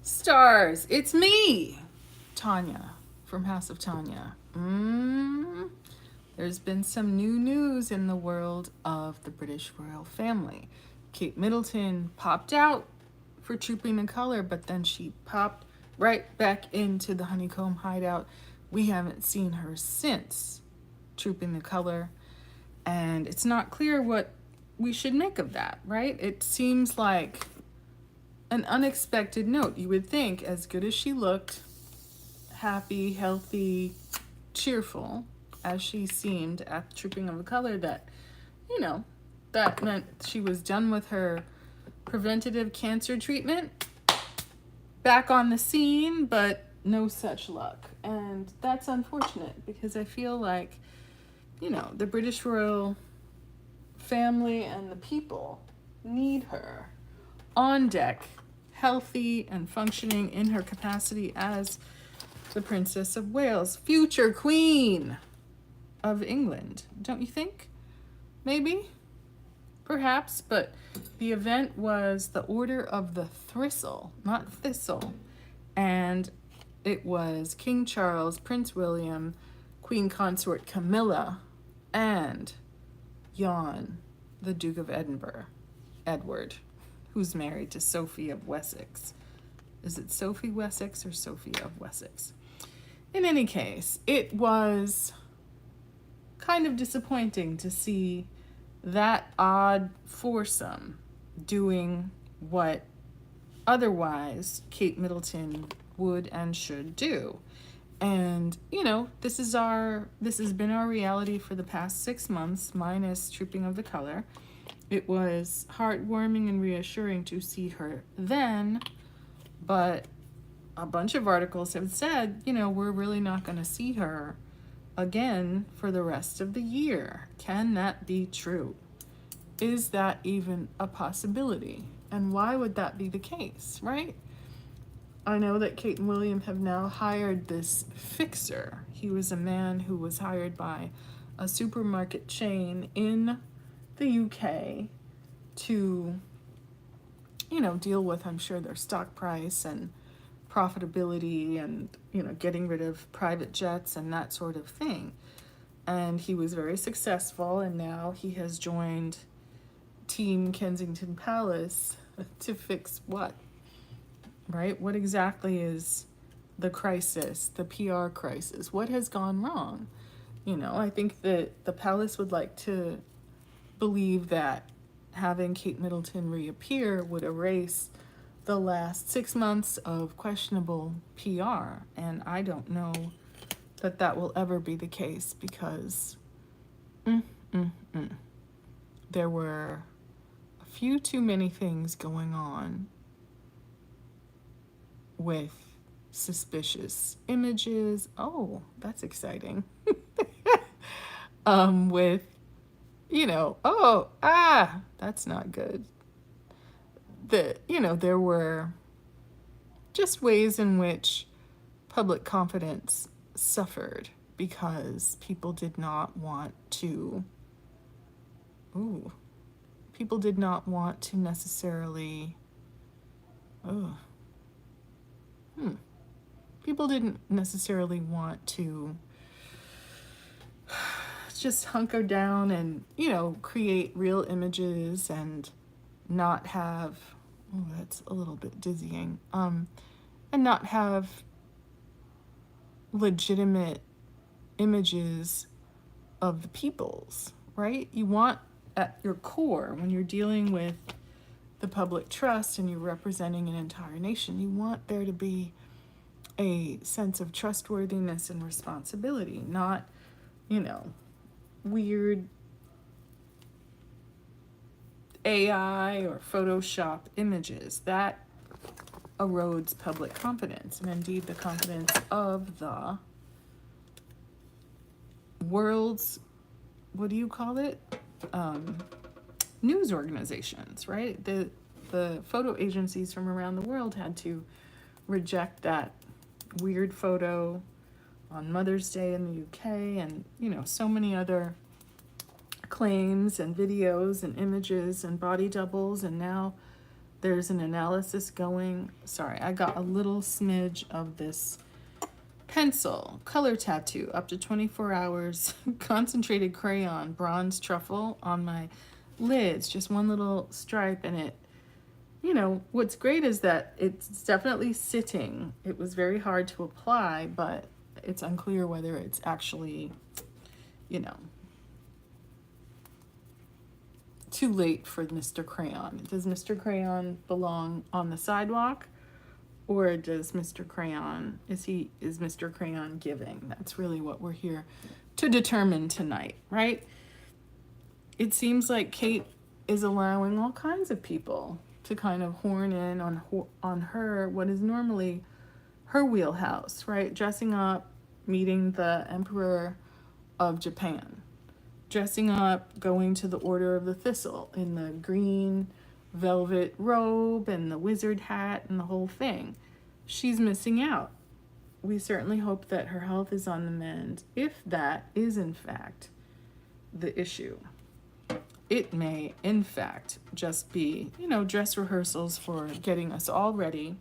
Stars, it's me, Tanya from House of Tanya. There's been some new news in the world of the British royal family. Kate Middleton popped out for Trooping the Color, but then she popped right back into the honeycomb hideout. We haven't seen her since Trooping the Color, and it's not clear what we should make of that, right? It seems like an unexpected note. You would think, as good as she looked, happy, healthy, cheerful, as she seemed at the Trooping of the Color, that, that meant she was done with her preventative cancer treatment, back on the scene, but no such luck. And that's unfortunate because I feel like, the British royal family and the people need her on deck, healthy and functioning in her capacity as the Princess of Wales, future Queen of England. Don't you think? Maybe? Perhaps, but the event was the Order of the Thistle, not Thistle. And it was King Charles, Prince William, Queen Consort Camilla, and Jan, the Duke of Edinburgh, Edward, who's married to Sophie of Wessex. Is it Sophie Wessex or Sophie of Wessex? In any case, it was kind of disappointing to see that odd foursome doing what otherwise Kate Middleton would and should do. And, this has been our reality for the past 6 months, minus Trooping of the Color. It was heartwarming and reassuring to see her then, but a bunch of articles have said, we're really not going to see her again for the rest of the year. Can that be true? Is that even a possibility? And why would that be the case, right? I know that Kate and William have now hired this fixer. He was a man who was hired by a supermarket chain in the UK to, deal with, I'm sure, their stock price and profitability and, getting rid of private jets and that sort of thing. And he was very successful, and now he has joined Team Kensington Palace to fix what? Right? What exactly is the crisis, the PR crisis? What has gone wrong? I think that the palace would like to believe that having Kate Middleton reappear would erase the last 6 months of questionable PR. And I don't know that that will ever be the case because there were a few too many things going on with suspicious images. Oh, that's exciting. With, that's not good. There were just ways in which public confidence suffered because people did not want to necessarily people didn't necessarily want to just hunker down and, create real images and not have, that's a little bit dizzying, and not have legitimate images of the peoples, right? You want, at your core, when you're dealing with the public trust and you're representing an entire nation, you want there to be a sense of trustworthiness and responsibility, not, weird AI or Photoshop images. That erodes public confidence, and indeed the confidence of the world's, what do you call it? News organizations, right? The photo agencies from around the world had to reject that weird photo on Mother's Day in the UK, and so many other claims and videos and images and body doubles, and now There's an analysis going. Sorry, I got a little smidge of this pencil, color tattoo, up to 24 hours, concentrated crayon, bronze truffle on my lids, just one little stripe, and it, you know, what's great is that it's definitely sitting. It was very hard to apply, but it's unclear whether it's actually, you know, too late for Mr. Crayon. Does Mr. Crayon belong on the sidewalk, or does Mr. Crayon, is Mr. Crayon giving? That's really what we're here to determine tonight, right? It seems like Kate is allowing all kinds of people to kind of horn in on her, what is normally her wheelhouse, right? Dressing up, meeting the Emperor of Japan. Dressing up, going to the Order of the Thistle in the green velvet robe and the wizard hat and the whole thing. She's missing out. We certainly hope that her health is on the mend, if that is in fact the issue. It may, in fact, just be, you know, dress rehearsals for getting us all ready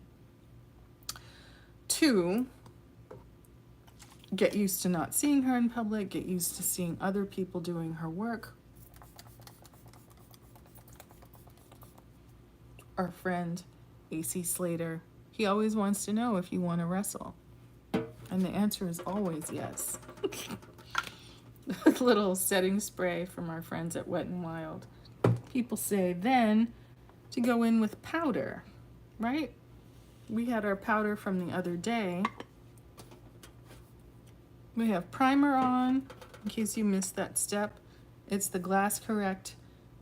to get used to not seeing her in public, get used to seeing other people doing her work. Our friend AC Slater, he always wants to know if you want to wrestle. And the answer is always yes. Little setting spray from our friends at Wet n Wild. People say then to go in with powder, right? We had our powder from the other day. We have primer on, in case you missed that step. It's the Glass Correct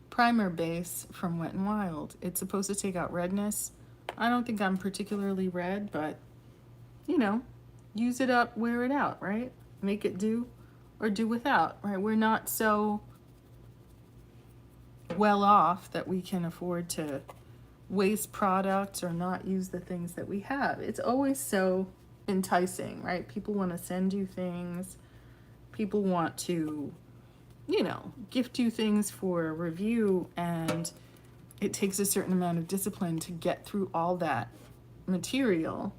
primer base from Wet n Wild. It's supposed to take out redness. I don't think I'm particularly red, but, you know, use it up, wear it out, right? Make it do or do without, right? We're not so well off that we can afford to waste products or not use the things that we have. It's always so enticing, right? People want to send you things. People want to, you know, gift you things for a review, and it takes a certain amount of discipline to get through all that material,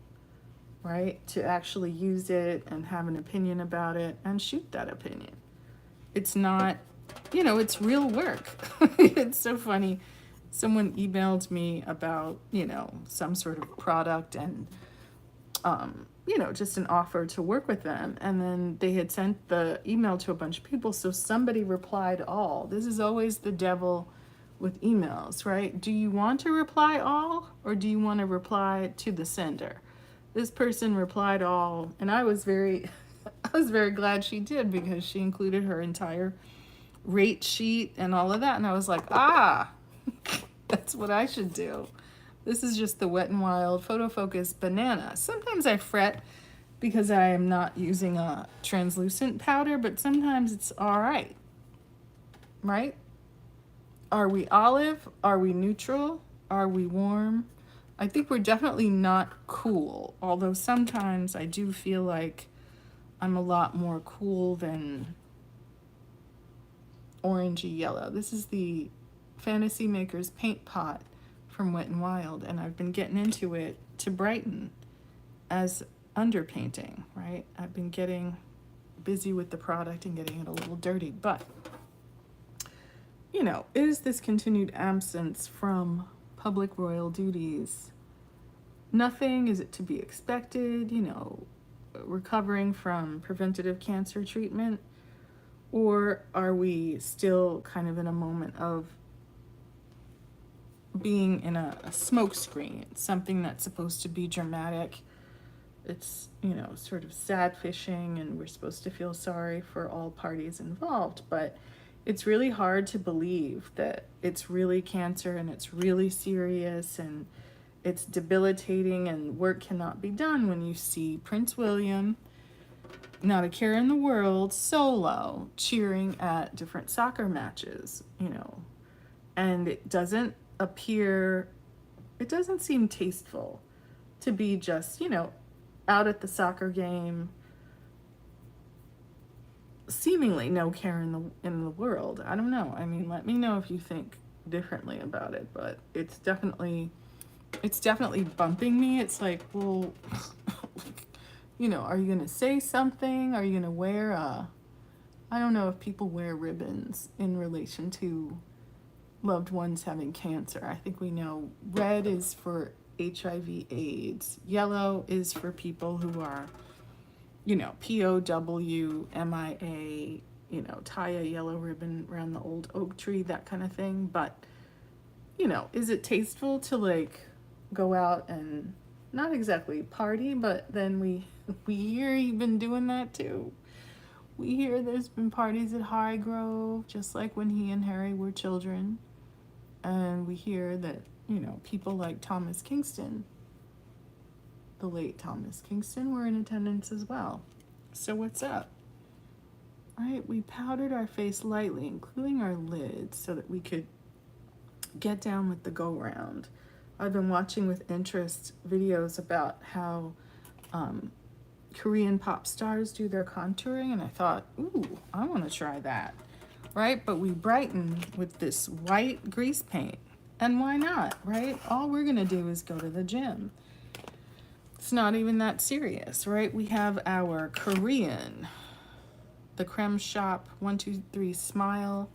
right? To actually use it and have an opinion about it and shoot that opinion. It's not, you know, it's real work. It's so funny. Someone emailed me about, you know, some sort of product and, you know, just an offer to work with them. And then they had sent the email to a bunch of people. So somebody replied all. This is always the devil with emails, right? Do you want to reply all, or do you want to reply to the sender? This person replied all, and I was very glad she did, because she included her entire rate sheet and all of that. And I was like, ah, that's what I should do. This is just the Wet n Wild Photo Focus Banana. Sometimes I fret because I am not using a translucent powder, but sometimes it's all right, right? Are we olive? Are we neutral? Are we warm? I think we're definitely not cool, although sometimes I do feel like I'm a lot more cool than orangey yellow. This is the Fantasy Makers paint pot from Wet n Wild, and I've been getting into it to brighten as underpainting, right? I've been getting busy with the product and getting it a little dirty, but, you know, is this continued absence from public royal duties nothing? Is it to be expected? You know, recovering from preventative cancer treatment? Or are we still kind of in a moment of being in a smoke screen, something that's supposed to be dramatic? It's, you know, sort of sad fishing, and we're supposed to feel sorry for all parties involved, but it's really hard to believe that it's really cancer and it's really serious and it's debilitating and work cannot be done when you see Prince William, not a care in the world, solo, cheering at different soccer matches, you know, and it doesn't seem tasteful to be just, you know, out at the soccer game, seemingly no care in the world. I don't know. I mean, let me know if you think differently about it, but it's definitely it's definitely bumping me. It's like, well, you know, are you gonna say something? Are you gonna wear I don't know if people wear ribbons in relation to loved ones having cancer. I think we know red is for HIV/AIDS. Yellow is for people who are, you know, POW, MIA, you know, tie a yellow ribbon around the old oak tree, that kind of thing. But, you know, is it tasteful to like go out and not exactly party, but then we hear you've been doing that too. We hear there's been parties at Highgrove, just like when he and Harry were children. And we hear that, you know, people like Thomas Kingston, the late Thomas Kingston, were in attendance as well. So what's up? All right, we powdered our face lightly, including our lids, so that we could get down with the go-round. I've been watching with interest videos about how Korean pop stars do their contouring, and I thought, ooh, I want to try that, right? But we brighten with this white grease paint, and why not, right? All we're gonna do is go to the gym. It's not even that serious, right? We have our Korean, the Creme Shop 123 Smile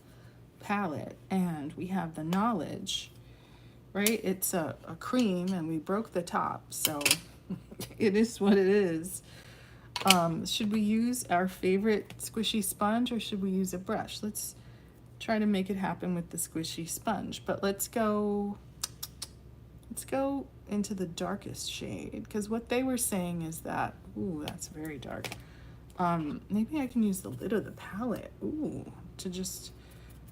palette, and we have the Knowledge, right? It's a cream, and we broke the top, so it is what it is. Should we use our favorite squishy sponge, or should we use a brush? Let's try to make it happen with the squishy sponge, but let's go into the darkest shade, because what they were saying is that, ooh, that's very dark. Maybe I can use the lid of the palette, ooh, to just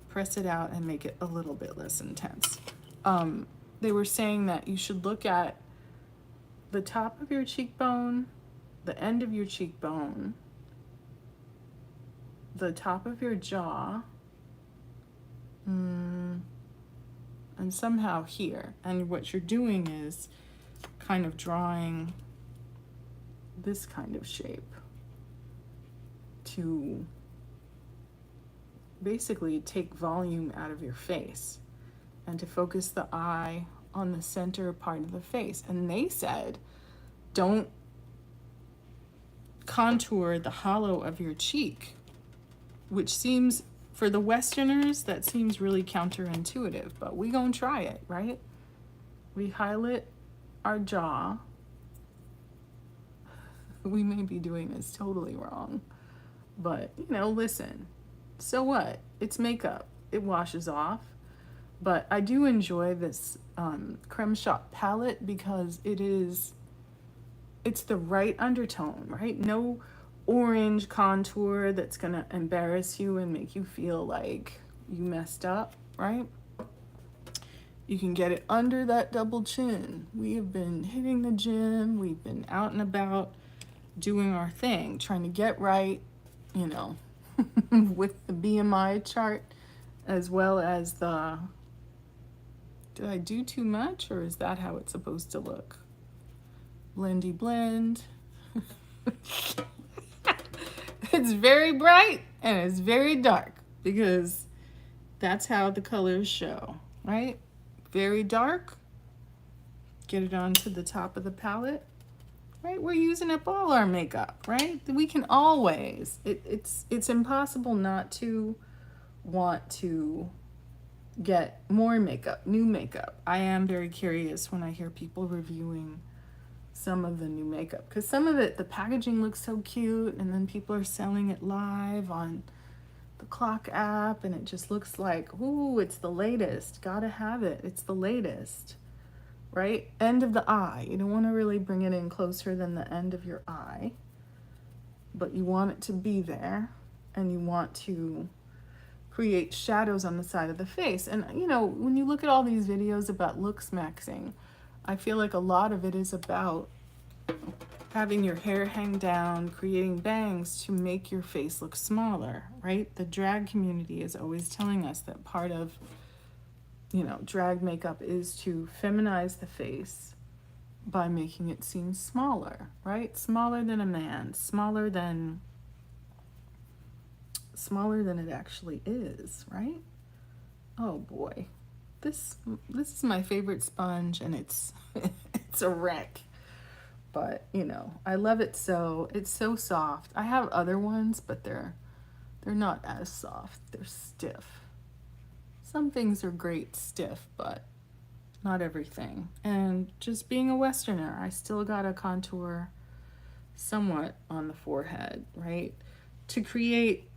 press it out and make it a little bit less intense. They were saying that you should look at the top of your cheekbone, the end of your cheekbone, the top of your jaw, and somehow here. And what you're doing is kind of drawing this kind of shape to basically take volume out of your face and to focus the eye on the center part of the face. And they said, don't contour the hollow of your cheek, which seems, for the Westerners, that seems really counterintuitive, but we gonna try it, right? We highlight our jaw. We may be doing this totally wrong, but, you know, listen, so what? It's makeup. It washes off. But I do enjoy this Creme Shop palette because it's the right undertone, right? No orange contour that's gonna embarrass you and make you feel like you messed up, right? You can get it under that double chin. We have been hitting the gym. We've been out and about doing our thing, trying to get right, you know, with the BMI chart, as well as the, did I do too much, or is that how it's supposed to look? Blendy blend. It's very bright and it's very dark because that's how the colors show, right? Very dark. Get it onto the top of the palette, right? We're using up all our makeup, right? We can always, it's impossible not to want to get more makeup, new makeup. I am very curious when I hear people reviewing some of the new makeup, because some of it, the packaging looks so cute, and then people are selling it live on the Clock app, and it just looks like, ooh, it's the latest. Gotta have it. It's the latest, right? End of the eye. You don't want to really bring it in closer than the end of your eye, but you want it to be there, and you want to create shadows on the side of the face. And, you know, when you look at all these videos about looks maxing, I feel like a lot of it is about having your hair hang down, creating bangs to make your face look smaller, right? The drag community is always telling us that part of, you know, drag makeup is to feminize the face by making it seem smaller, right? Smaller than a man, smaller than it actually is, right? Oh boy, this is my favorite sponge, and it's it's a wreck. But you know, I love it so. It's so soft. I have other ones, but they're not as soft. They're stiff. Some things are great stiff, but not everything. And just being a Westerner, I still gotta contour somewhat on the forehead, right? To create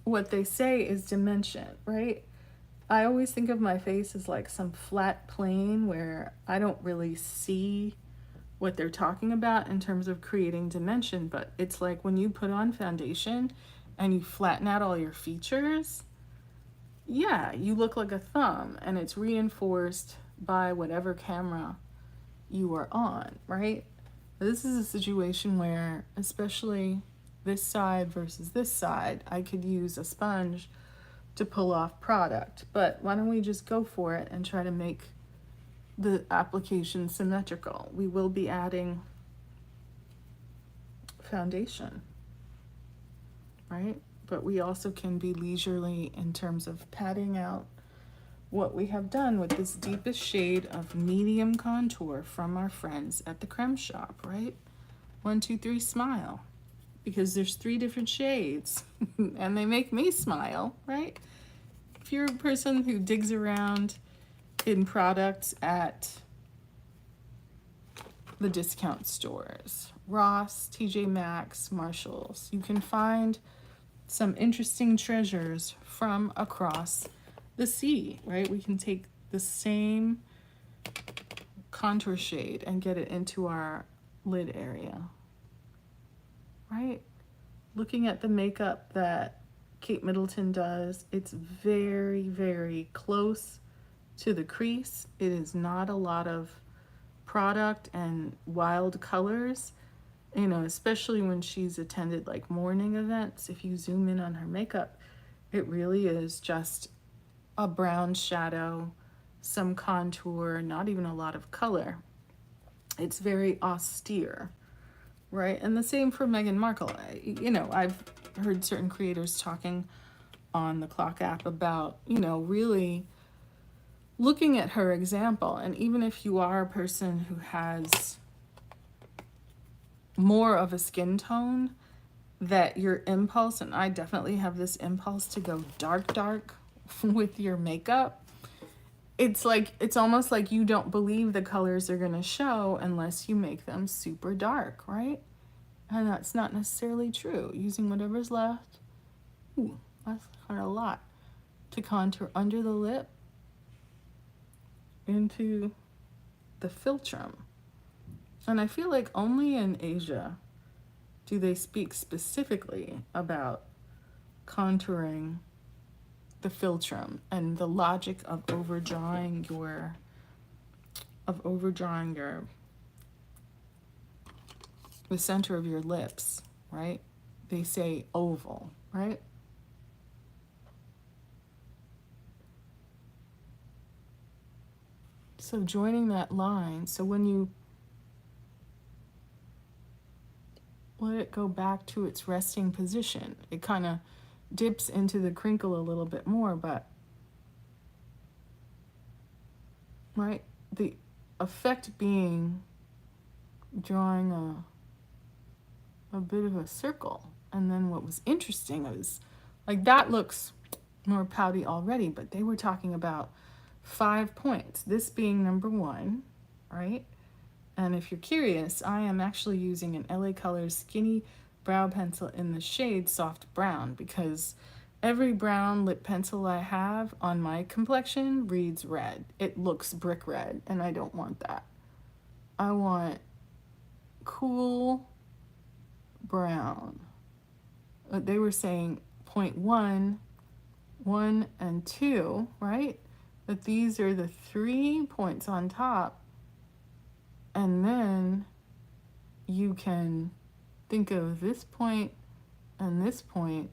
what they say is dimension, right? I always think of my face as like some flat plane where I don't really see what they're talking about in terms of creating dimension, but it's like when you put on foundation and you flatten out all your features, yeah, you look like a thumb, and it's reinforced by whatever camera you are on, right? This is a situation where, especially this side versus this side, I could use a sponge to pull off product. But why don't we just go for it and try to make the application symmetrical? We will be adding foundation, right? But we also can be leisurely in terms of patting out what we have done with this deepest shade of medium contour from our friends at the Creme Shop, right? 1, 2, 3, smile. Because there's 3 different shades and they make me smile, right? If you're a person who digs around in products at the discount stores, Ross, TJ Maxx, Marshalls, you can find some interesting treasures from across the sea, right? We can take the same contour shade and get it into our lid area, right? Looking at the makeup that Kate Middleton does, it's very, very close to the crease. It is not a lot of product and wild colors, you know, especially when she's attended like morning events. If you zoom in on her makeup, it really is just a brown shadow, some contour, not even a lot of color. It's very austere, right? And the same for Meghan Markle. You know, I've heard certain creators talking on the Clock app about, you know, really looking at her example. And even if you are a person who has more of a skin tone, that your impulse, and I definitely have this impulse to go dark with your makeup, it's like, it's almost like you don't believe the colors are going to show unless you make them super dark, right? And that's not necessarily true. Using whatever's left, ooh, that's kind of a lot, to contour under the lip into the philtrum. And I feel like only in Asia do they speak specifically about contouring the philtrum and the logic of overdrawing your the center of your lips, right? They say oval, right? So joining that line, so when you let it go back to its resting position, it kind of dips into the crinkle a little bit more, but right, the effect being drawing a bit of a circle. And then what was interesting was, like, that looks more pouty already, but they were talking about 5 points, this being number 1, right? And if you're curious, I am actually using an LA Colors skinny brow pencil in the shade soft brown, because every brown lip pencil I have on my complexion reads red. It looks brick red, and I don't want that. I want cool brown. They were saying point 1, 1, and 2, right? But these are the 3 points on top. And then you can think of this point and this point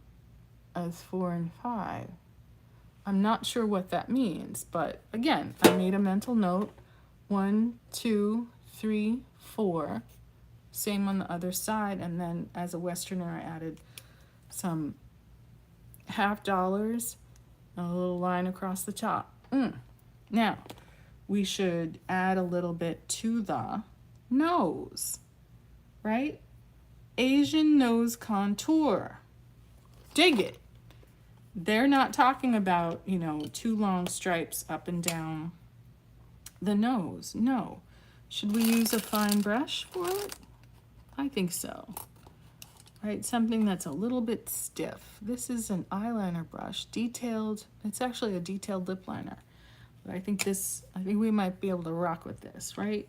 as 4 and 5. I'm not sure what that means, but again, I made a mental note. 1, 2, 3, 4. Same on the other side. And then as a Westerner, I added some $50 and a little line across the top. Now, we should add a little bit to the nose, right? Asian nose contour. Dig it. They're not talking about, you know, 2 long stripes up and down the nose. No. Should we use a fine brush for it? I think so. Right, something that's a little bit stiff. This is an eyeliner brush, detailed. It's actually a detailed lip liner. But I think we might be able to rock with this, right?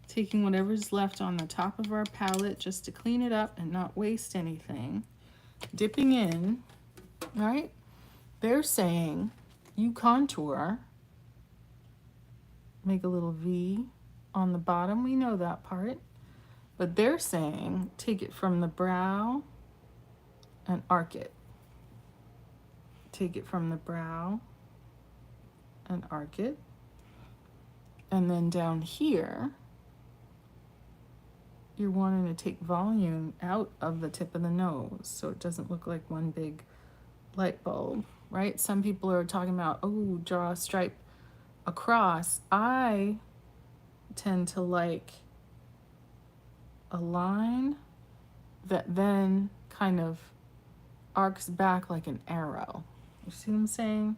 Taking whatever's left on the top of our palette just to clean it up and not waste anything. Dipping in, right? They're saying you contour, make a little V on the bottom. We know that part. But they're saying take it from the brow and arc it. Take it from the brow and arc it. And then down here, you're wanting to take volume out of the tip of the nose so it doesn't look like one big light bulb, right? Some people are talking about, oh, draw a stripe across. I tend to like a line that then kind of arcs back like an arrow. You see what I'm saying?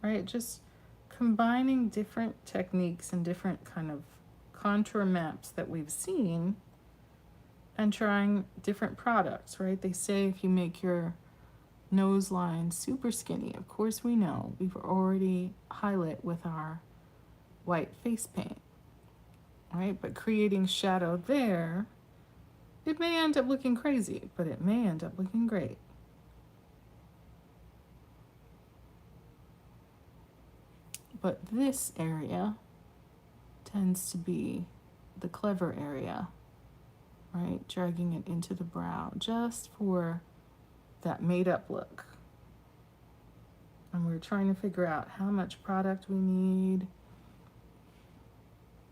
Right? Just combining different techniques and different kind of contour maps that we've seen and trying different products, right? They say if you make your nose line super skinny, of course we know we've already highlight with our white face paint, right? But creating shadow there, it may end up looking crazy, but it may end up looking great. But this area tends to be the clever area, right? Dragging it into the brow just for that made up look. And we're trying to figure out how much product we need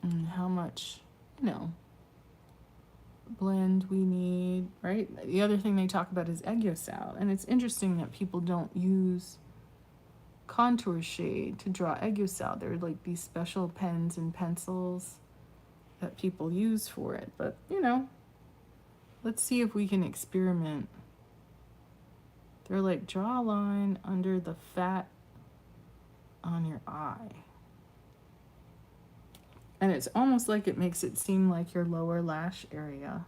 and how much, you know, blend we need, right? The other thing they talk about is XOXO, and it's interesting that people don't use contour shade to draw XOXO. There are like these special pens and pencils that people use for it, but you know, let's see if we can experiment. They're like, draw a line under the fat on your eye. And it's almost like it makes it seem like your lower lash area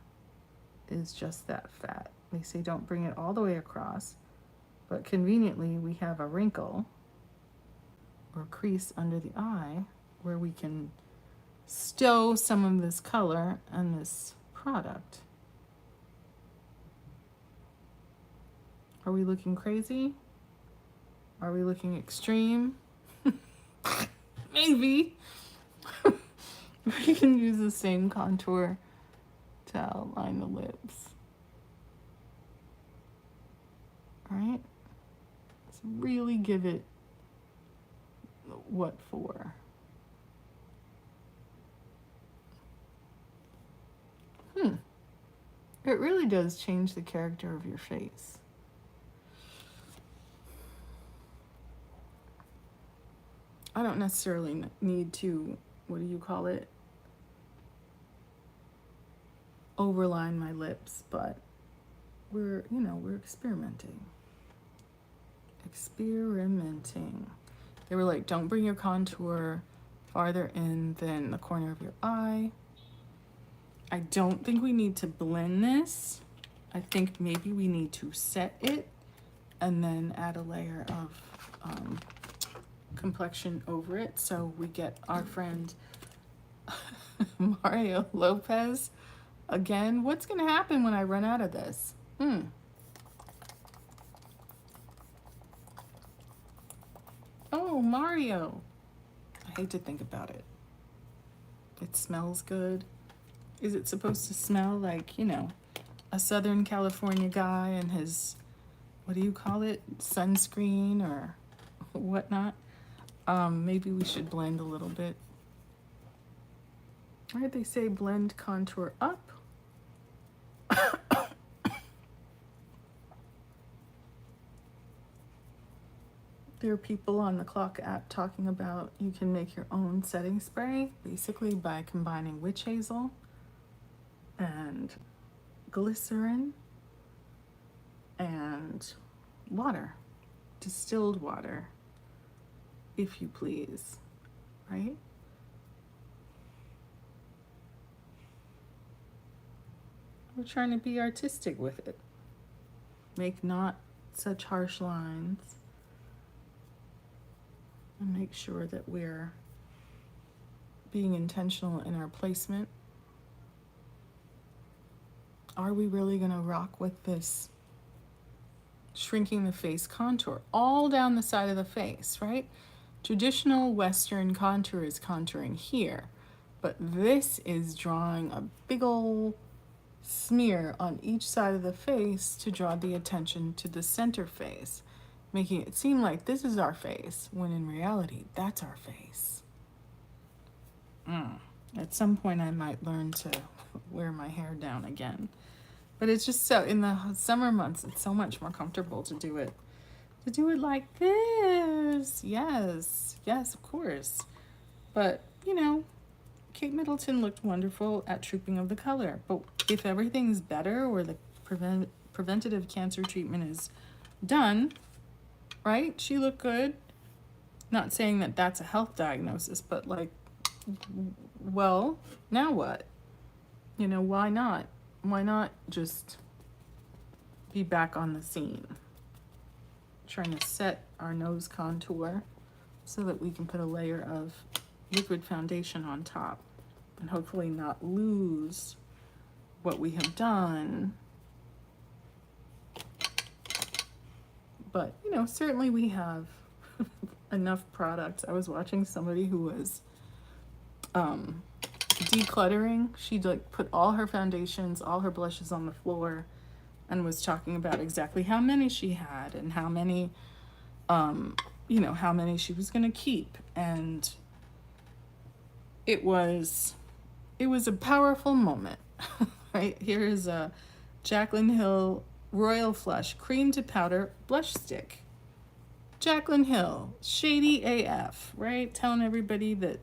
is just that fat. They say don't bring it all the way across, but conveniently we have a wrinkle or crease under the eye where we can stow some of this color and this product. Are we looking crazy? Are we looking extreme? Maybe. We can use the same contour to outline the lips. Right? Let's really give it what for. It really does change the character of your face. I don't necessarily need to, what do you call it? Overline my lips, but we're experimenting. They were like, don't bring your contour farther in than the corner of your eye. I don't think we need to blend this. I think maybe we need to set it and then add a layer of complexion over it so we get our friend Mario Lopez again. What's gonna happen when I run out of this? Oh, Mario. I hate to think about it. It smells good. Is it supposed to smell like, you know, a Southern California guy and his, what do you call it, sunscreen or whatnot? Maybe we should blend a little bit. Right, they say blend contour up. There are people on the Clock app talking about you can make your own setting spray, basically by combining witch hazel and glycerin and water, distilled water, if you please, right? We're trying to be artistic with it. Make not such harsh lines. And make sure that we're being intentional in our placement. Are we really going to rock with this shrinking the face contour all down the side of the face, right? Traditional Western contour is contouring here, but this is drawing a big old smear on each side of the face to draw the attention to the center face, making it seem like this is our face, when in reality, that's our face. At some point, I might learn to wear my hair down again. But it's just so, in the summer months, it's so much more comfortable to do it like this. Yes, of course. But, you know, Kate Middleton looked wonderful at Trooping of the Color. But if everything's better, or the preventative cancer treatment is done, right? She looked good. Not saying that that's a health diagnosis, but like, well, now what? You know, why not? Why not just be back on the scene? Trying to set our nose contour so that we can put a layer of liquid foundation on top and hopefully not lose what we have done. But, you know, certainly we have enough products. I was watching somebody who was decluttering. She'd like put all her foundations, all her blushes on the floor, and was talking about exactly how many she had and how many, you know, how many she was going to keep. And it was a powerful moment, right? Here is a Jaclyn Hill Royal Flush Cream to Powder Blush Stick. Jaclyn Hill, shady AF, right? Telling everybody that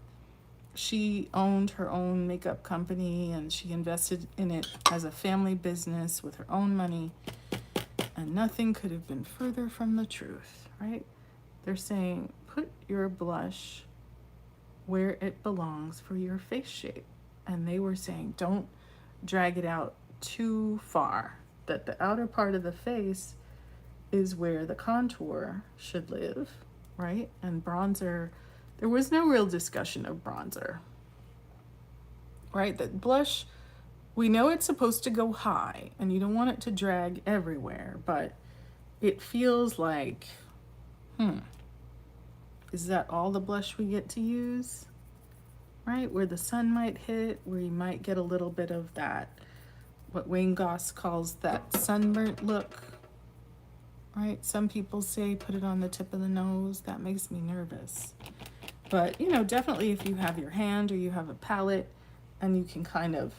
she owned her own makeup company and she invested in it as a family business with her own money. And nothing could have been further from the truth, right? They're saying, put your blush where it belongs for your face shape. And they were saying, don't drag it out too far, that the outer part of the face is where the contour should live, right? And bronzer, there was no real discussion of bronzer, right? That blush, we know it's supposed to go high and you don't want it to drag everywhere, but it feels like, is that all the blush we get to use? Right? Where the sun might hit, where you might get a little bit of that, what Wayne Goss calls that sunburnt look, right? Some people say put it on the tip of the nose. That makes me nervous. But, you know, definitely if you have your hand or you have a palette and you can kind of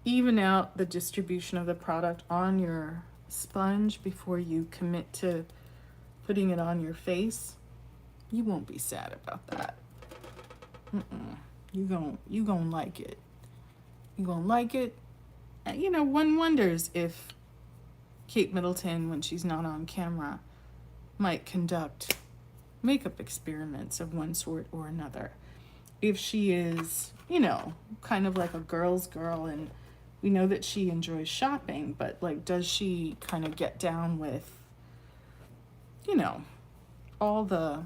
even out the distribution of the product on your sponge before you commit to putting it on your face, you won't be sad about that. You gon' like it. You gonna like it. And, you know, one wonders if Kate Middleton, when she's not on camera, might conduct makeup experiments of one sort or another. If she is, you know, kind of like a girl's girl, and we know that she enjoys shopping, but like, does she kind of get down with, you know, all the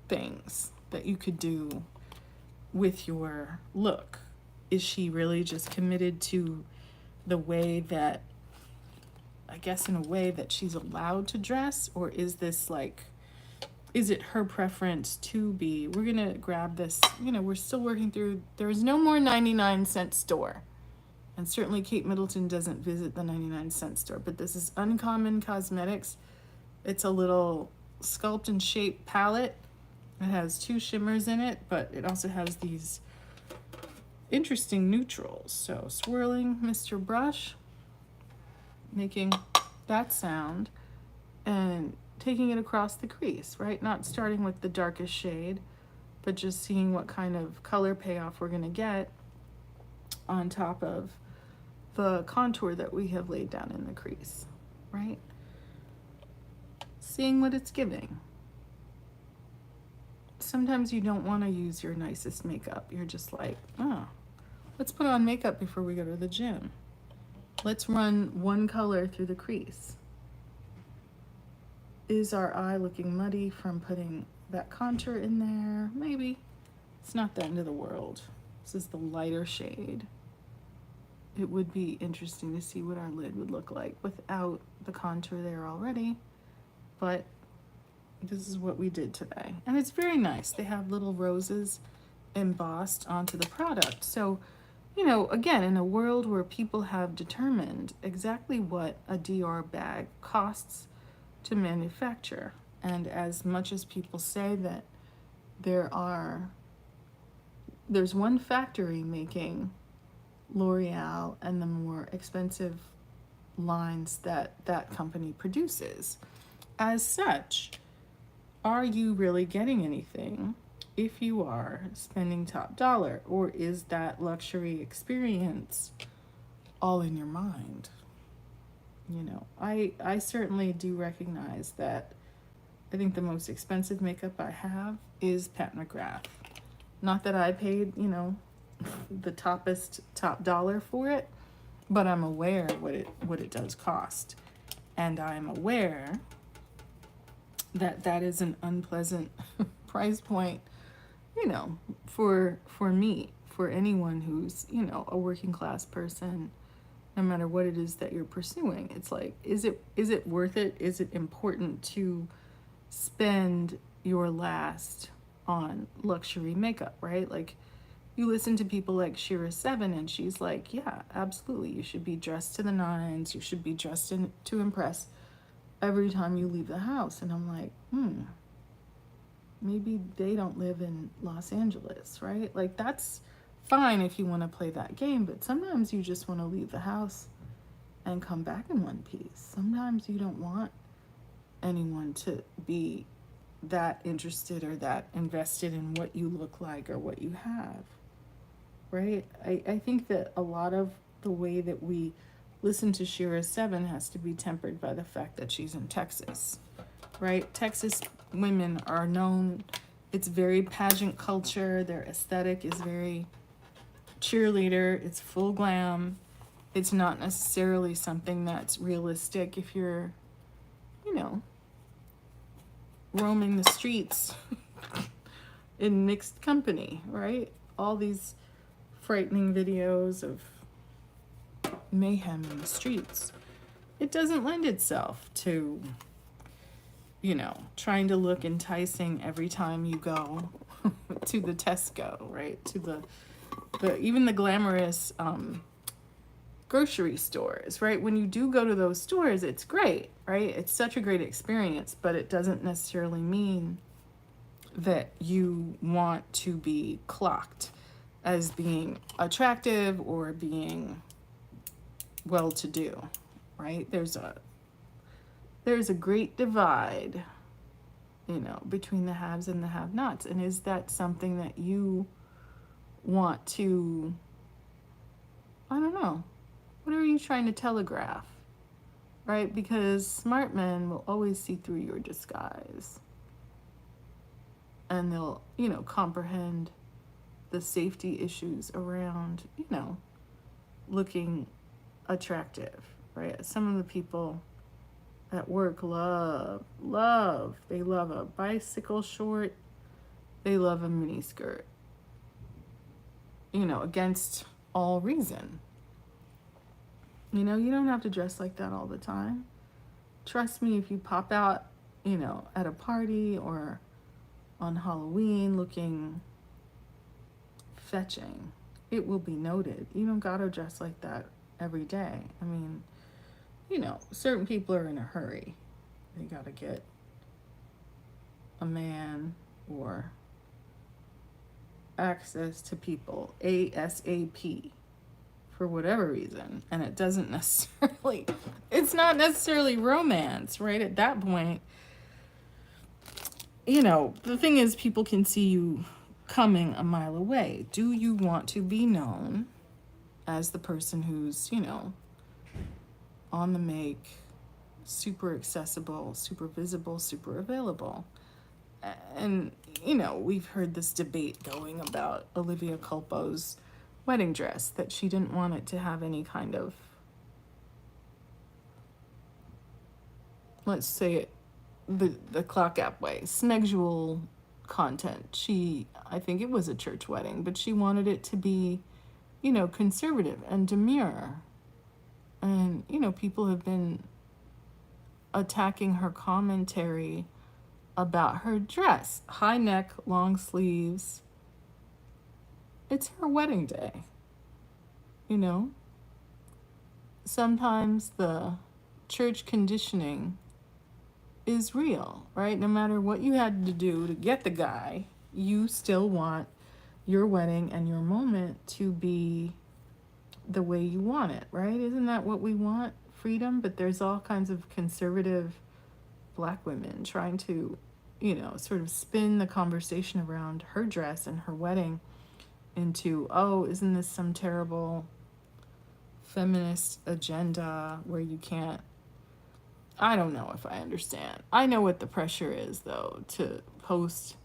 things that you could do with your look? Is she really just committed to the way that, I guess in a way that she's allowed to dress? Or is this like, is it her preference to be, we're gonna grab this, you know, we're still working through, there is no more 99-cent store. And certainly Kate Middleton doesn't visit the 99-cent store, but this is Uncommon Cosmetics. It's a little sculpt and shape palette. It has 2 shimmers in it, but it also has these interesting neutrals. So swirling Mr. Brush, making that sound, and taking it across the crease, right? Not starting with the darkest shade, but just seeing what kind of color payoff we're gonna get on top of the contour that we have laid down in the crease, right? Seeing what it's giving. Sometimes you don't want to use your nicest makeup. You're just like, oh, let's put on makeup before we go to the gym. Let's run one color through the crease. Is our eye looking muddy from putting that contour in there? Maybe. It's not the end of the world. This is the lighter shade. It would be interesting to see what our lid would look like without the contour there already, but this is what we did today. And it's very nice. They have little roses embossed onto the product. So, you know, again, in a world where people have determined exactly what a Dior bag costs to manufacture, and as much as people say that there's one factory making L'Oreal and the more expensive lines that that company produces. As such, are you really getting anything if you are spending top dollar, or is that luxury experience all in your mind? You know, I certainly do recognize that I think the most expensive makeup I have is Pat McGrath. Not that I paid, you know, the top dollar for it, but I'm aware what it does cost, and I'm aware that that is an unpleasant price point, you know, for me, for anyone who's, you know, a working class person, no matter what it is that you're pursuing. It's like, is it worth it? Is it important to spend your last on luxury makeup, right? Like, you listen to people like Shira Seven, and she's like, yeah, absolutely. You should be dressed to the nines. You should be dressed to impress every time you leave the house. And I'm like, maybe they don't live in Los Angeles, right? Like, that's fine if you want to play that game, but sometimes you just want to leave the house and come back in one piece. Sometimes you don't want anyone to be that interested or that invested in what you look like or what you have. Right? I think that a lot of the way that we listen to Shira Seven has to be tempered by the fact that she's in Texas, right? Texas women are known, it's very pageant culture. Their aesthetic is very cheerleader. It's full glam. It's not necessarily something that's realistic if you're, you know, roaming the streets in mixed company, right? All these frightening videos of mayhem in the streets. It doesn't lend itself to, you know, trying to look enticing every time you go to the Tesco, right? To the even the glamorous grocery stores, right? When you do go to those stores, it's great, right? It's such a great experience, but it doesn't necessarily mean that you want to be clocked as being attractive or being well-to-do, right? There's a great divide, you know, between the haves and the have-nots. And is that something that you want to, I don't know, what are you trying to telegraph, right? Because smart men will always see through your disguise, and they'll, you know, comprehend the safety issues around, you know, looking attractive, right? Some of the people at work they love a bicycle short, they love a mini skirt, you know, against all reason. You know, you don't have to dress like that all the time. Trust me, if you pop out, you know, at a party or on Halloween looking fetching, it will be noted. You don't gotta dress like that every day. I mean, you know, certain people are in a hurry. They gotta get a man or access to people ASAP for whatever reason. And it's not necessarily romance, right? At that point, you know, the thing is, people can see you coming a mile away. Do you want to be known as the person who's, you know, on the make, super accessible, super visible, super available? And, you know, we've heard this debate going about Olivia Culpo's wedding dress, that she didn't want it to have any kind of, let's say it the clock app way, sexual content. I think it was a church wedding, but she wanted it to be, you know, conservative and demure. And, you know, people have been attacking her commentary about her dress. High neck, long sleeves. It's her wedding day. You know? Sometimes the church conditioning is real, right? No matter what you had to do to get the guy, you still want your wedding and your moment to be the way you want it, right? Isn't that what we want? Freedom. But there's all kinds of conservative Black women trying to, you know, sort of spin the conversation around her dress and her wedding into, oh, isn't this some terrible feminist agenda where you can't, I don't know if I understand. I know what the pressure is, though, to post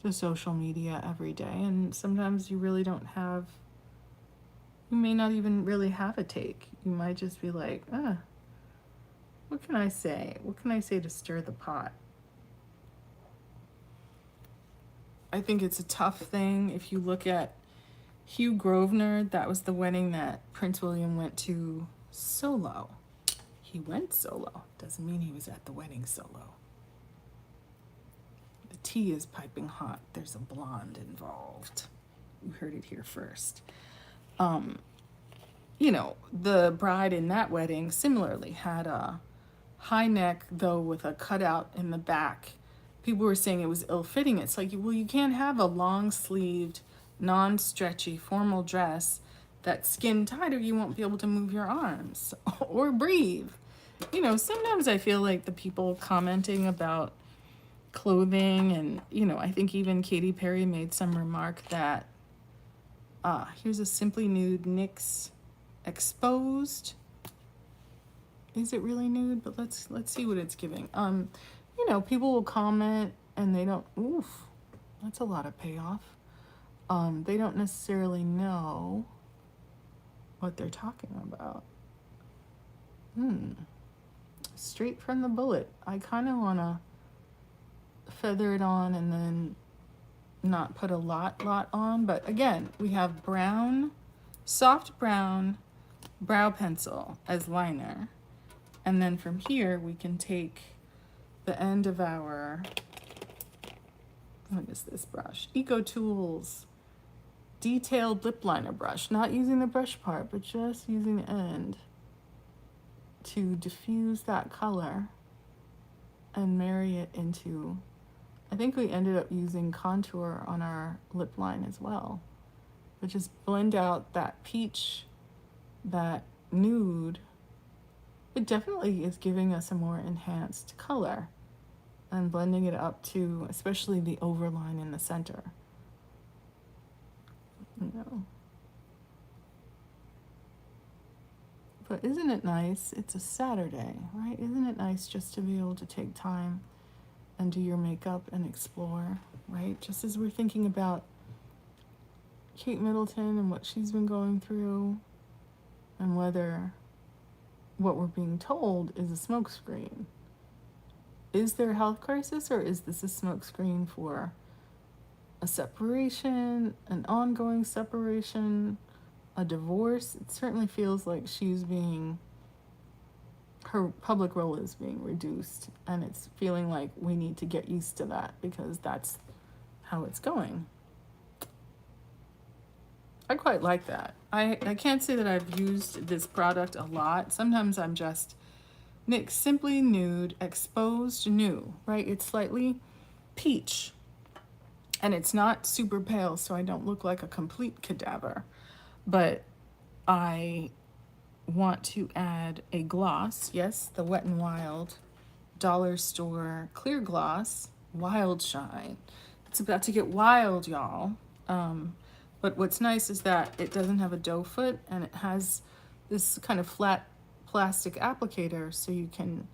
to social media every day, and sometimes you really don't have, you may not even really have a take. You might just be like, what can I say? What can I say to stir the pot? I think it's a tough thing. If you look at Hugh Grosvenor, that was the wedding that Prince William went to solo. He went solo. Doesn't mean he was at the wedding solo. The tea is piping hot. There's a blonde involved. You heard it here first. You know, the bride in that wedding similarly had a high neck, though with a cutout in the back. People were saying it was ill-fitting. It's like, well, you can't have a long-sleeved, non-stretchy formal dress that's skin tight, or you won't be able to move your arms or breathe. You know, sometimes I feel like the people commenting about clothing, and, you know, I think even Katy Perry made some remark that, here's a Simply Nude NYX exposed. Is it really nude? But let's see what it's giving. You know, people will comment and they don't, oof, that's a lot of payoff. They don't necessarily know what they're talking about. Straight from the bullet. I kind of want to feather it on and then not put a lot on. But again, we have brown, soft brown brow pencil as liner. And then from here, we can take the end of our, what is this brush? Eco Tools detailed lip liner brush. Not using the brush part, but just using the end to diffuse that color and marry it into, I think we ended up using contour on our lip line as well. But just blend out that peach, that nude. It definitely is giving us a more enhanced color and blending it up to, especially the overline in the center. You know. But isn't it nice? It's a Saturday, right? Isn't it nice just to be able to take time and do your makeup and explore, right? Just as we're thinking about Kate Middleton and what she's been going through, and whether what we're being told is a smokescreen. Is there a health crisis, or is this a smokescreen for a separation, an ongoing separation, a divorce? It certainly feels like her public role is being reduced, and it's feeling like we need to get used to that because that's how it's going. I quite like that. I can't say that I've used this product a lot. Sometimes I'm just NYX Simply Nude Exposed New, right? It's slightly peach, and it's not super pale, so I don't look like a complete cadaver. But I want to add a gloss. Yes, the Wet n Wild dollar store clear gloss Wild Shine. It's about to get wild, y'all. But what's nice is that it doesn't have a doe foot, and it has this kind of flat plastic applicator so you can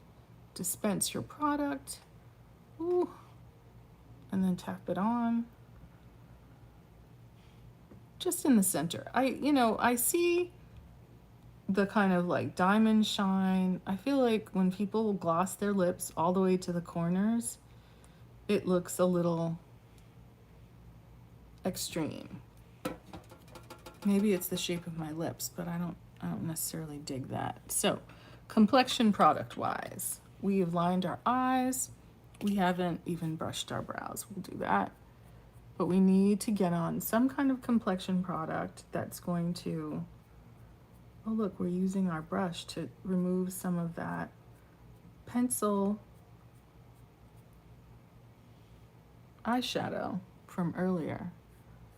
dispense your product. Ooh. And then tap it on. Just in the center. I see the kind of like diamond shine. I feel like when people gloss their lips all the way to the corners, it looks a little extreme. Maybe it's the shape of my lips, but I don't necessarily dig that. So, complexion product wise, we have lined our eyes. We haven't even brushed our brows. We'll do that. But we need to get on some kind of complexion product that's going to, oh look, we're using our brush to remove some of that pencil eyeshadow from earlier,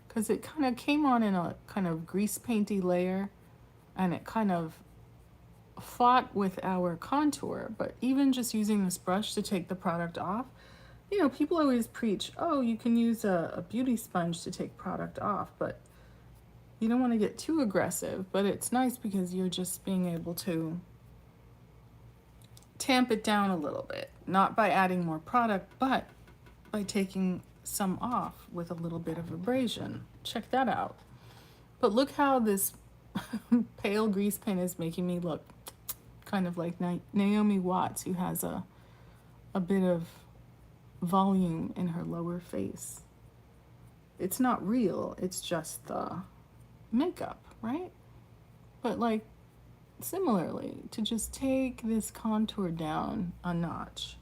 because it kind of came on in a kind of grease painty layer, and it kind of fought with our contour. But even just using this brush to take the product off, people always preach, oh, you can use a beauty sponge to take product off, but you don't want to get too aggressive. But it's nice because you're just being able to tamp it down a little bit, not by adding more product, but by taking some off with a little bit of abrasion. Check that out. But look how this pale grease paint is making me look kind of like Naomi Watts, who has a bit of volume in her lower face. It's not real, it's just the makeup, right? But like similarly, to just take this contour down a notch,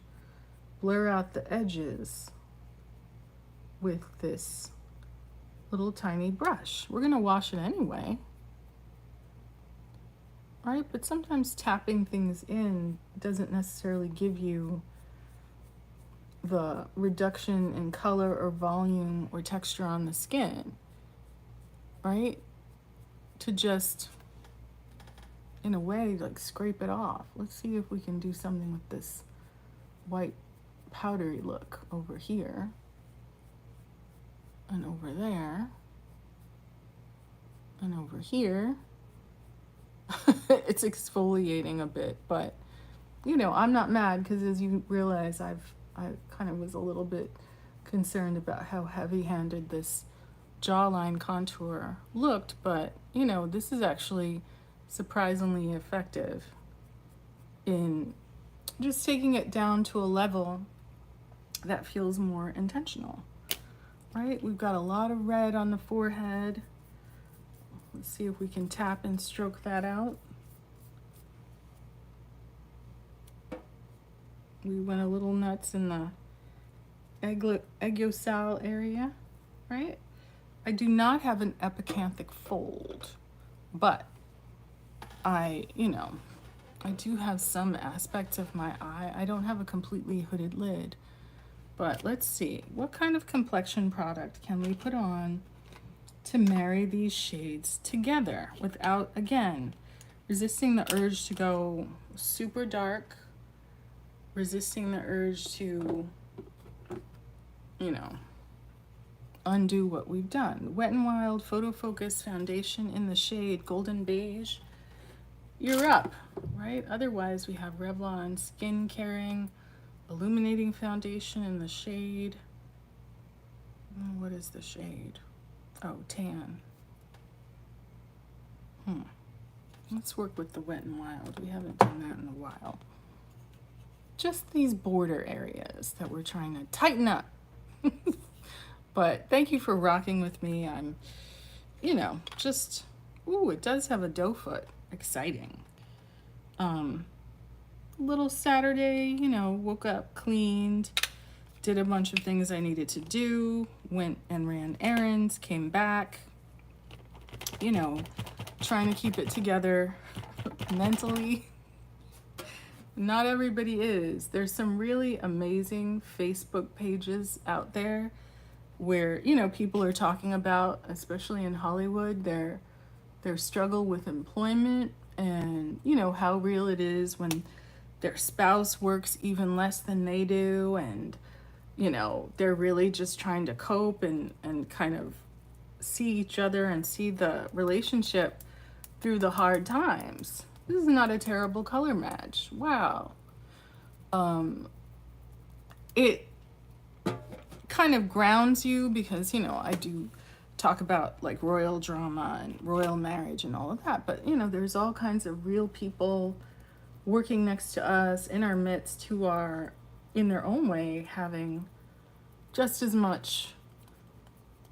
blur out the edges with this little tiny brush. We're gonna wash it anyway, right? But sometimes tapping things in doesn't necessarily give you the reduction in color or volume or texture on the skin, right? To just, in a way, like scrape it off. Let's see if we can do something with this white powdery look over here and over there and over here. It's exfoliating a bit, but I'm not mad, because as you realize, I kind of was a little bit concerned about how heavy-handed this jawline contour looked, but this is actually surprisingly effective in just taking it down to a level that feels more intentional, right? We've got a lot of red on the forehead. Let's see if we can tap and stroke that out. We went a little nuts in the egiosal area, right? I do not have an epicanthic fold, but I do have some aspects of my eye. I don't have a completely hooded lid, but let's see. What kind of complexion product can we put on to marry these shades together without, again, resisting the urge to go super dark, resisting the urge to, undo what we've done. Wet n Wild Photo Focus Foundation in the shade Golden Beige. You're up, right? Otherwise, we have Revlon Skin Caring Illuminating Foundation in the shade. What is the shade? Oh, Tan. Let's work with the Wet n Wild. We haven't done that in a while. Just these border areas that we're trying to tighten up. But thank you for rocking with me. I'm, just, ooh, it does have a doe foot. Exciting. Little Saturday, woke up, cleaned, did a bunch of things I needed to do, went and ran errands, came back, trying to keep it together mentally. Not everybody is. There's some really amazing Facebook pages out there where, people are talking about, especially in Hollywood, their struggle with employment and, how real it is when their spouse works even less than they do, and you know, they're really just trying to cope and kind of see each other and see the relationship through the hard times. This is not a terrible color match. Wow. It kind of grounds you because, you know, I do talk about like royal drama and royal marriage and all of that, but you know, there's all kinds of real people working next to us in our midst who are in their own way having just as much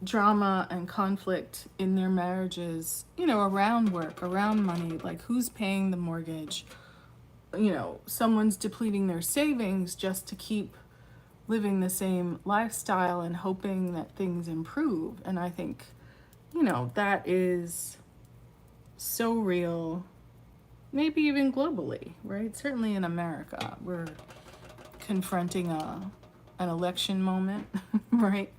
drama and conflict in their marriages, you know, around work, around money, like who's paying the mortgage, you know, someone's depleting their savings just to keep living the same lifestyle and hoping that things improve. And I think, you know, that is so real, maybe even globally, right? Certainly in America, we're confronting an election moment, right?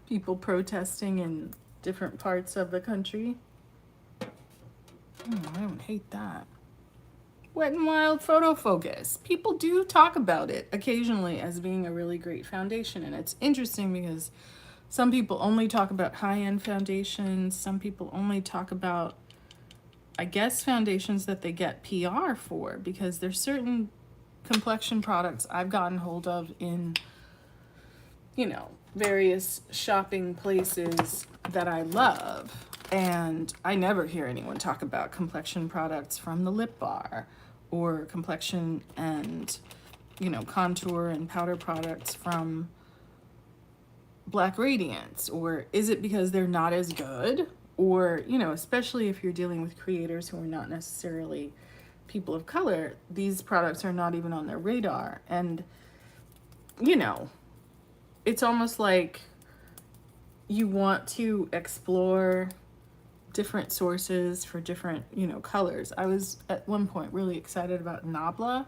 People protesting in different parts of the country. Oh, I don't hate that. Wet n Wild photo focus. People do talk about it occasionally as being a really great foundation, and it's interesting because some people only talk about high-end foundations. Some people only talk about, I guess, foundations that they get PR for, because there's certain complexion products I've gotten hold of in, you know, various shopping places that I love. And I never hear anyone talk about complexion products from the Lip Bar or complexion and, you know, contour and powder products from Black Radiance. Or is it because they're not as good? Or, you know, especially if you're dealing with creators who are not necessarily people of color, these products are not even on their radar. And, you know, it's almost like you want to explore different sources for different, you know, colors. I was at one point really excited about Nabla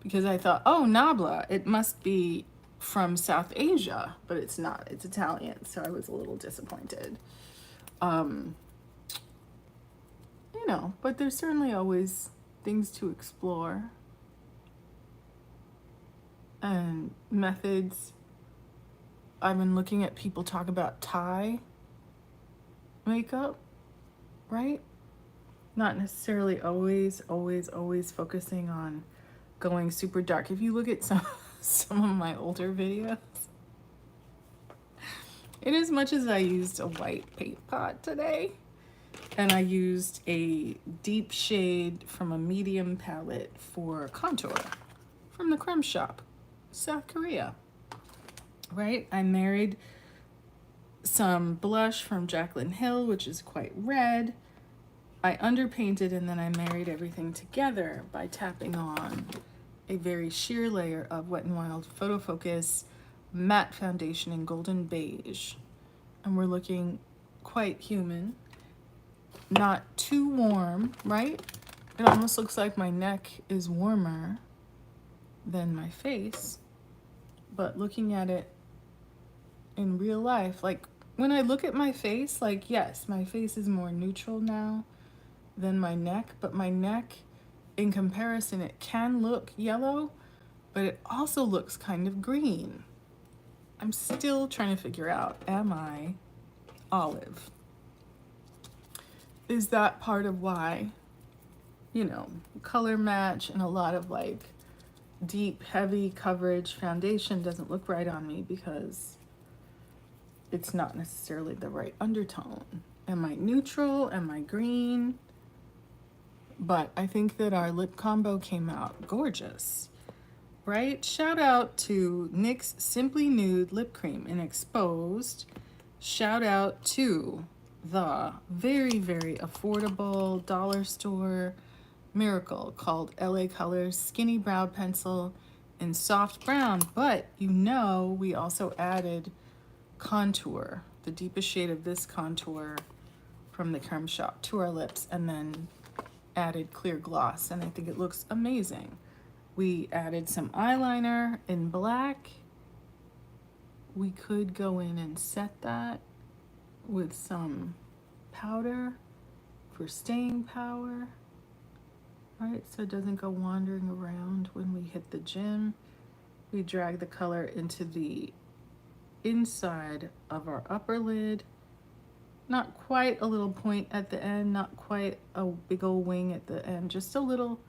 because I thought, oh, Nabla, it must be from South Asia, but it's not. It's Italian, so I was a little disappointed. You know, but there's certainly always things to explore and methods. I've been looking at people talk about Thai makeup, right? Not necessarily always focusing on going super dark. If you look at some of my older videos, in as much as I used a white paint pot today, and I used a deep shade from a medium palette for contour from the Creme Shop, South Korea, right? I married some blush from Jaclyn Hill, which is quite red. I underpainted and then I married everything together by tapping on a very sheer layer of Wet n Wild Photo Focus matte foundation in golden beige. And we're looking quite human, not too warm, right? It almost looks like my neck is warmer than my face, but looking at it in real life, like when I look at my face, like yes, my face is more neutral now than my neck, but my neck in comparison, it can look yellow, but it also looks kind of green. I'm still trying to figure out, am I olive? Is that part of why, you know, color match and a lot of like deep, heavy coverage foundation doesn't look right on me because it's not necessarily the right undertone? Am I neutral? Am I green? But I think that our lip combo came out gorgeous, right? Shout out to NYX Simply Nude Lip Cream in Exposed. Shout out to the very, very affordable dollar store miracle called LA Colors Skinny Brow Pencil in soft brown. But you know, we also added contour, the deepest shade of this contour from the Creme Shop to our lips, and then added clear gloss, and I think it looks amazing. We added some eyeliner in black. We could go in and set that with some powder for staying power, right? So it doesn't go wandering around when we hit the gym. We drag the color into the inside of our upper lid. Not quite a little point at the end, not quite a big old wing at the end, just a little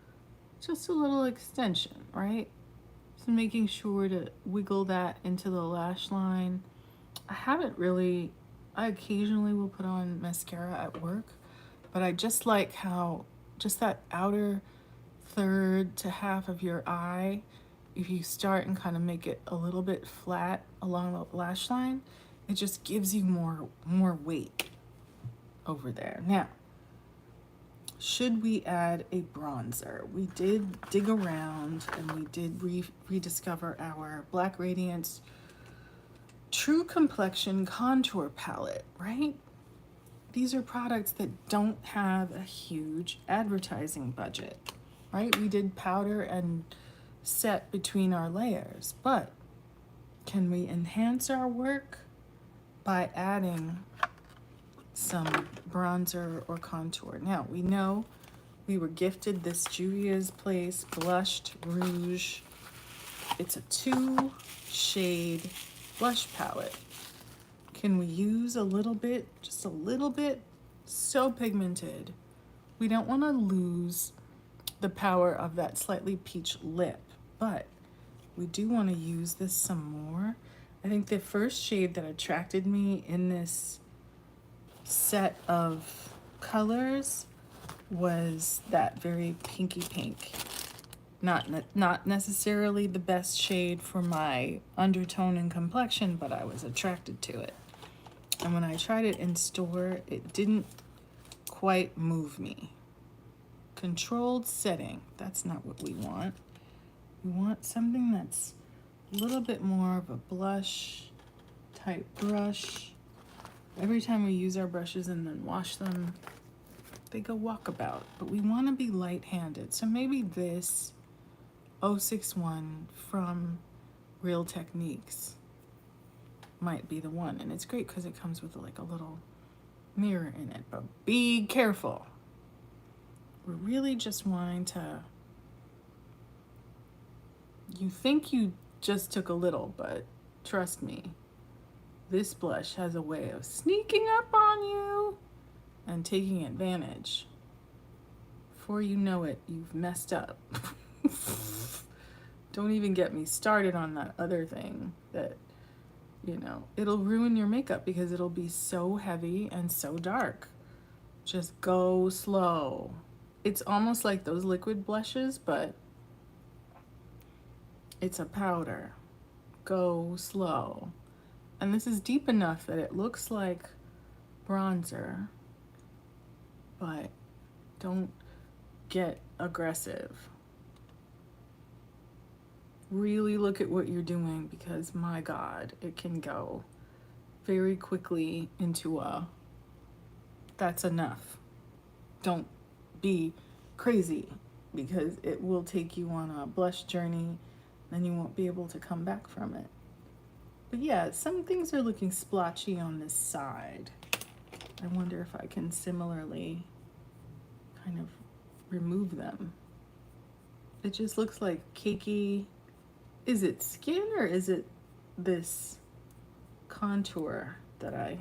extension, right? So making sure to wiggle that into the lash line. I occasionally will put on mascara at work, but I just like how just that outer third to half of your eye, if you start and kind of make it a little bit flat along the lash line, it just gives you more weight over there. Now, should we add a bronzer? We did dig around and we did rediscover our Black Radiance True Complexion Contour Palette, right? These are products that don't have a huge advertising budget, right? We did powder and set between our layers, but can we enhance our work by adding some bronzer or contour? Now, we know we were gifted this Juvia's Place Blushed Rouge. It's a 2-shade blush palette. Can we use a little bit, just a little bit? So pigmented. We don't want to lose the power of that slightly peach lip, but we do want to use this some more. I think the first shade that attracted me in this set of colors was that very pinky pink. Not necessarily the best shade for my undertone and complexion, but I was attracted to it. And when I tried it in store, it didn't quite move me. Controlled setting, that's not what we want. We want something that's a little bit more of a blush type brush. Every time we use our brushes and then wash them, they go walkabout, but we want to be light-handed. So maybe this 061 from Real Techniques might be the one. And it's great because it comes with like a little mirror in it, but be careful. We're really just wanting to, you think you just took a little, but trust me, this blush has a way of sneaking up on you and taking advantage. Before you know it, you've messed up. Don't even get me started on that other thing that, you know, it'll ruin your makeup because it'll be so heavy and so dark. Just go slow. It's almost like those liquid blushes, but it's a powder. Go slow. And this is deep enough that it looks like bronzer, but don't get aggressive. Really look at what you're doing because my God, it can go very quickly into a, that's enough. Don't be crazy because it will take you on a blush journey and you won't be able to come back from it. But yeah, some things are looking splotchy on this side. I wonder if I can similarly kind of remove them. It just looks like cakey. Is it skin or is it this contour that I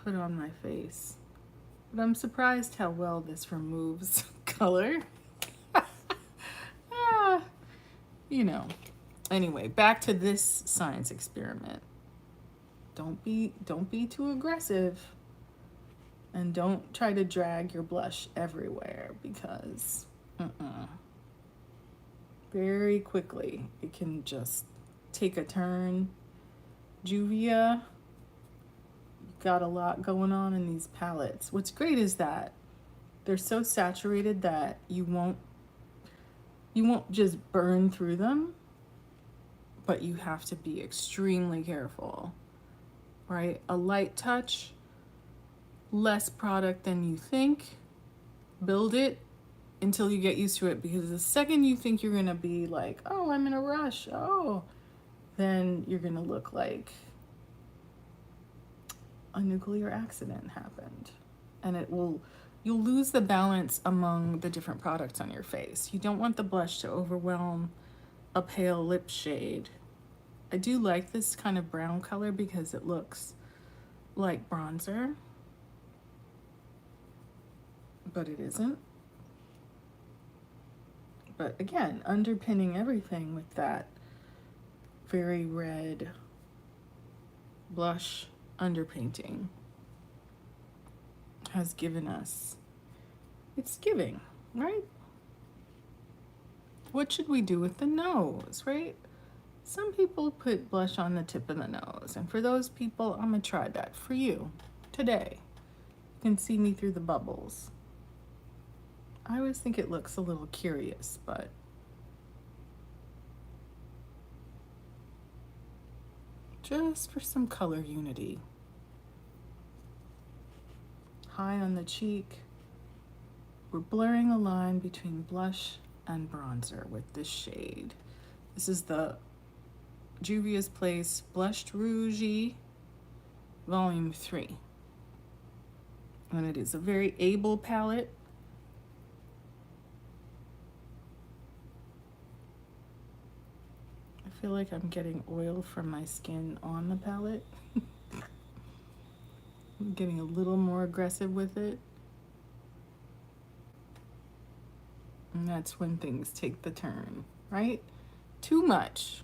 put on my face? But I'm surprised how well this removes color. You know. Anyway, back to this science experiment. Don't be too aggressive, and don't try to drag your blush everywhere because very quickly it can just take a turn. Juvia, got a lot going on in these palettes. What's great is that they're so saturated that you won't just burn through them, but you have to be extremely careful, right? A light touch, less product than you think. Build it until you get used to it, because the second you think you're gonna be like, oh, I'm in a rush, oh, then you're gonna look like a nuclear accident happened. And you'll lose the balance among the different products on your face. You don't want the blush to overwhelm a pale lip shade I do like this kind of brown color because it looks like bronzer, but it isn't. But again, underpinning everything with that very red blush underpainting has given us, it's giving, right? What should we do with the nose, right? Some people put blush on the tip of the nose, and for those people, I'm gonna try that for you today. You can see me through the bubbles. I always think it looks a little curious, but just for some color unity. High on the cheek. We're blurring the line between blush and bronzer with this shade. This is the Juvia's Place Blushed Rouge Volume 3. And it is a very able palette. I feel like I'm getting oil from my skin on the palette. I'm getting a little more aggressive with it. And that's when things take the turn, right? Too much.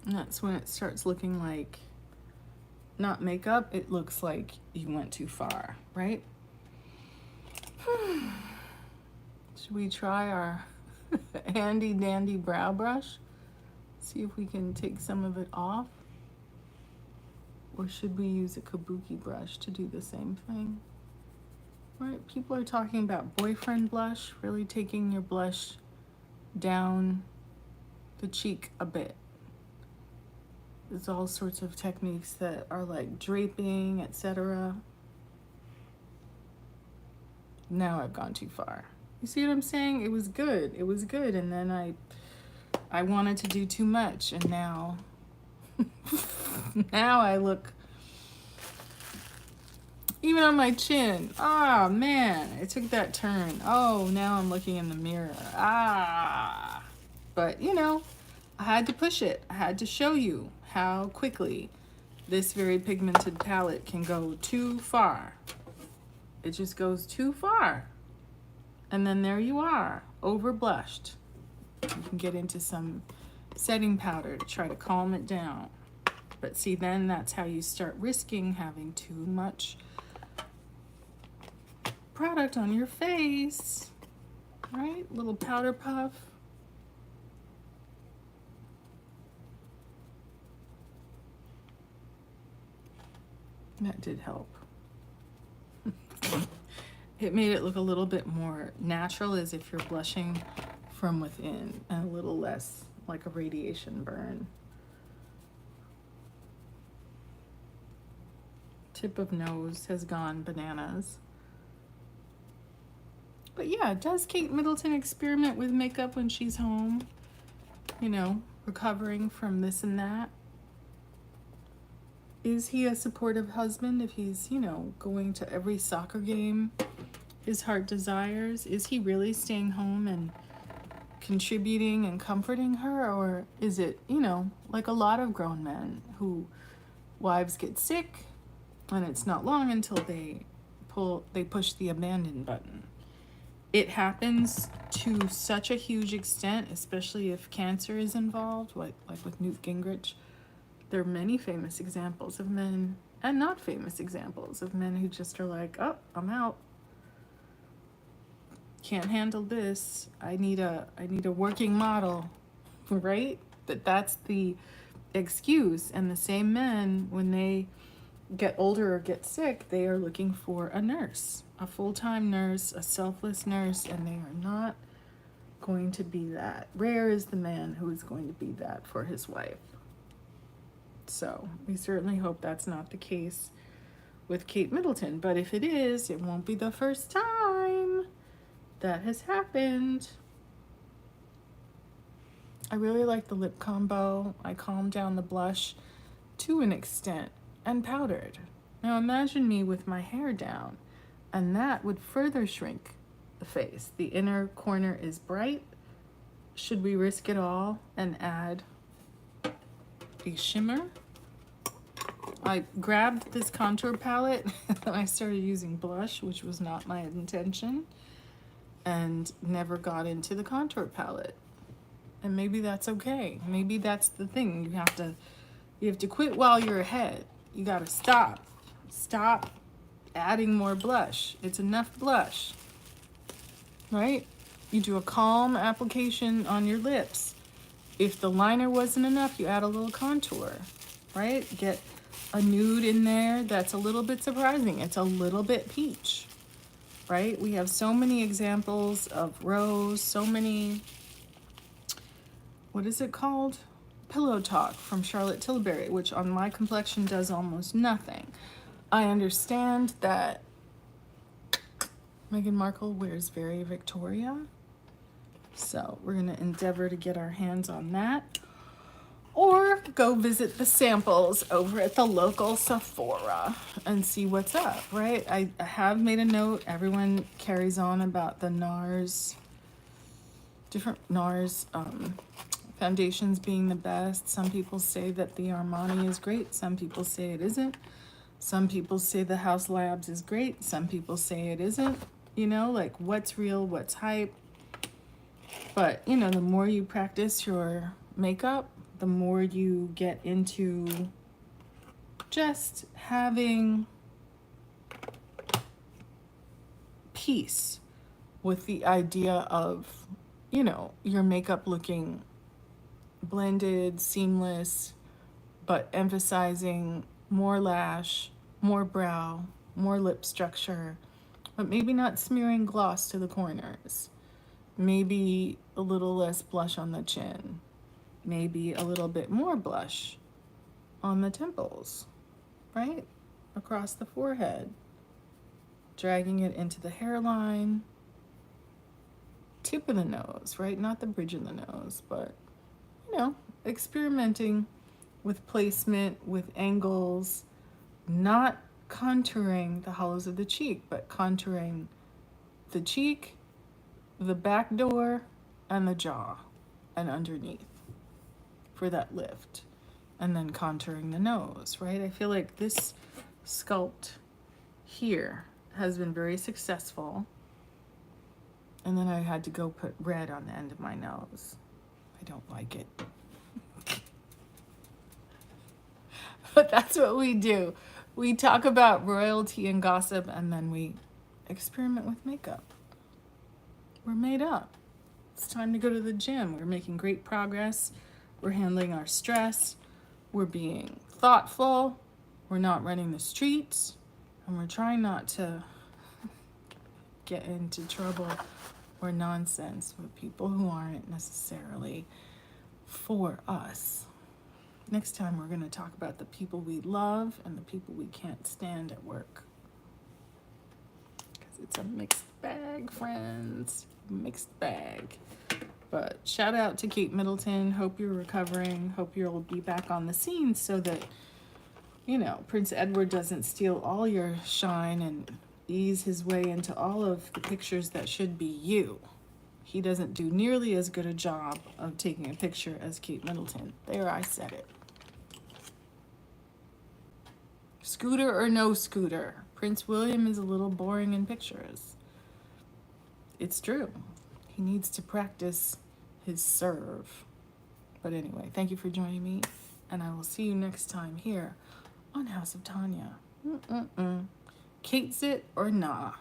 And that's when it starts looking like not makeup, it looks like you went too far, right? Should we try our handy dandy brow brush? See if we can take some of it off. Or should we use a kabuki brush to do the same thing? Right, people are talking about boyfriend blush, really taking your blush down the cheek a bit. There's all sorts of techniques that are like draping, etc. Now I've gone too far. You see what I'm saying? It was good. It was good, and then I wanted to do too much, and now now I look even on my chin. Ah, man, it took that turn. Oh, now I'm looking in the mirror. Ah, but you know, I had to push it. I had to show you how quickly this very pigmented palette can go too far. It just goes too far. And then there you are, over blushed. You can get into some setting powder to try to calm it down. But see, then that's how you start risking having too much product on your face, right? Little powder puff. That did help. It made it look a little bit more natural, as if you're blushing from within, and a little less like a radiation burn. Tip of nose has gone bananas. But yeah, does Kate Middleton experiment with makeup when she's home? You know, recovering from this and that? Is he a supportive husband if he's, you know, going to every soccer game his heart desires? Is he really staying home and contributing and comforting her? Or is it, you know, like a lot of grown men who wives get sick and it's not long until they push the abandon button? It happens to such a huge extent, especially if cancer is involved, like with Newt Gingrich. There are many famous examples of men, and not famous examples of men, who just are like, oh, I'm out. Can't handle this. I need a working model, right? That's the excuse. And the same men, when they get older or get sick, they are looking for a nurse, a full-time nurse, a selfless nurse, and they are not going to be that. Rare is the man who is going to be that for his wife. So we certainly hope that's not the case with Kate Middleton. But if it is, it won't be the first time that has happened. I really like the lip combo. I calmed down the blush to an extent and powdered. Now imagine me with my hair down, and that would further shrink the face. The inner corner is bright should we risk it all and add a shimmer? I grabbed this contour palette and I started using blush, which was not my intention, and never got into the contour palette. And maybe that's okay. Maybe that's the thing. You have to quit while you're ahead. You gotta stop. Stop adding more blush. It's enough blush, right? You do a calm application on your lips. If the liner wasn't enough, you add a little contour, right? Get a nude in there that's a little bit surprising. It's a little bit peach, right? We have so many examples of rose, so many, what is it called? Pillow Talk from Charlotte Tilbury, which on my complexion does almost nothing. I understand that Meghan Markle wears very Victoria, so we're gonna endeavor to get our hands on that, or go visit the samples over at the local Sephora and see what's up, right? I have made a note. Everyone carries on about the NARS, different NARS foundations being the best. Some people say that the Armani is great. Some people say it isn't. Some people say the House Labs is great. Some people say it isn't. You know, like what's real, what's hype. But, you know, the more you practice your makeup, the more you get into just having peace with the idea of, you know, your makeup looking blended, seamless, but emphasizing more lash, more brow, more lip structure, but maybe not smearing gloss to the corners. Maybe a little less blush on the chin. Maybe a little bit more blush on the temples, right? Across the forehead. Dragging it into the hairline. Tip of the nose, right? Not the bridge of the nose, but, you know, experimenting with placement, with angles, not contouring the hollows of the cheek, but contouring the cheek, the back door, and the jaw, and underneath for that lift, and then contouring the nose, right? I feel like this sculpt here has been very successful, and then I had to go put red on the end of my nose. I don't like it. But that's what we do. We talk about royalty and gossip, and then we experiment with makeup. We're made up. It's time to go to the gym. We're making great progress. We're handling our stress. We're being thoughtful. We're not running the streets. And we're trying not to get into trouble or nonsense with people who aren't necessarily for us. Next time we're going to talk about the people we love and the people we can't stand at work. Because it's a mixed bag, friends. Mixed bag. But shout out to Kate Middleton. Hope you're recovering. Hope you'll be back on the scene so that, you know, Prince Edward doesn't steal all your shine and ease his way into all of the pictures that should be you. He doesn't do nearly as good a job of taking a picture as Kate Middleton. There, I said it. Scooter or no scooter, Prince William is a little boring in pictures. It's true. He needs to practice his serve. But anyway, thank you for joining me, and I will see you next time here on House of Tanya. KATE-XIT or nah?